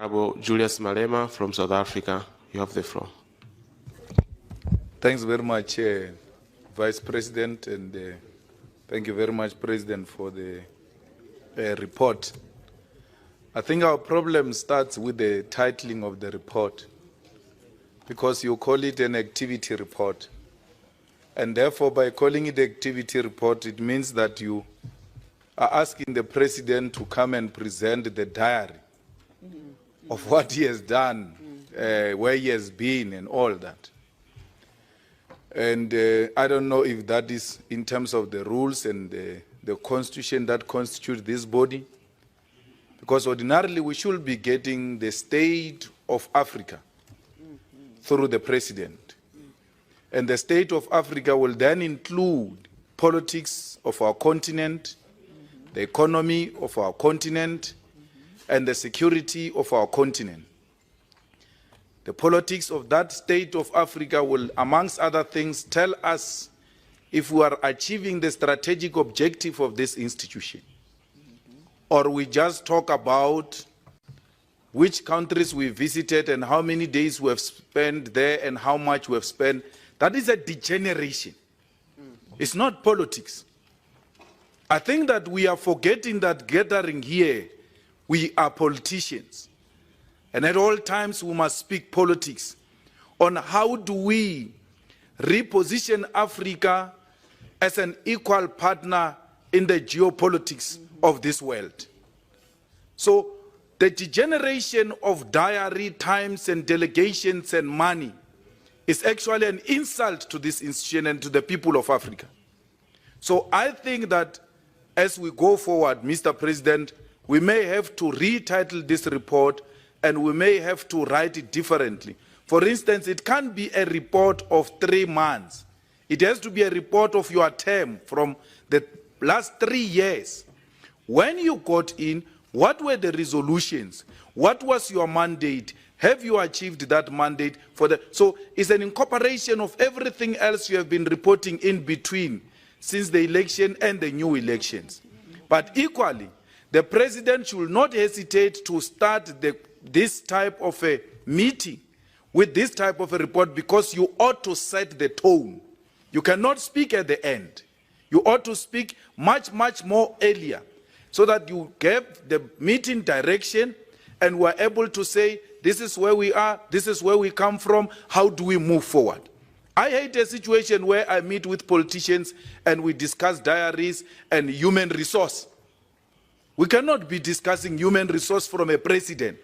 Julius Malema from South Africa, you have the floor. Thanks very much, Vice President, and thank you very much, President, for the report. I think our problem starts with the titling of the report, because you call it an activity report. And therefore, by calling it activity report, it means that you are asking the President to come and present the diary of what he has done, where he has been, and all that. And I don't know if that is in terms of the rules and the constitution that constitutes this body, because ordinarily we should be getting the state of Africa through the President. And the state of Africa will then include politics of our continent, the economy of our continent, and the security of our continent. The politics of that state of Africa will, amongst other things, tell us if we are achieving the strategic objective of this institution, or we just talk about which countries we visited and how many days we have spent there and how much we have spent. That is a degeneration. It's not politics. I think that we are forgetting that gathering here, we are politicians. And at all times we must speak politics on how do we reposition Africa as an equal partner in the geopolitics of this world. So the degeneration of diary times and delegations and money is actually an insult to this institution and to the people of Africa. So I think that as we go forward, Mr. President, we may have to retitle this report and we may have to write it differently. For instance, it can't be a report of 3 months. It has to be a report of your term from the last 3 years. When you got in, what were the resolutions? What was your mandate? Have you achieved that mandate? So it's an incorporation of everything else you have been reporting in between since the election and the new elections. But equally, the President should not hesitate to start this type of a meeting with this type of a report, because you ought to set the tone. You cannot speak at the end. You ought to speak much, much more earlier, so that you gave the meeting direction and were able to say, this is where we are, this is where we come from, how do we move forward? I hate a situation where I meet with politicians and we discuss diaries and human resource. We cannot be discussing human resource from a president.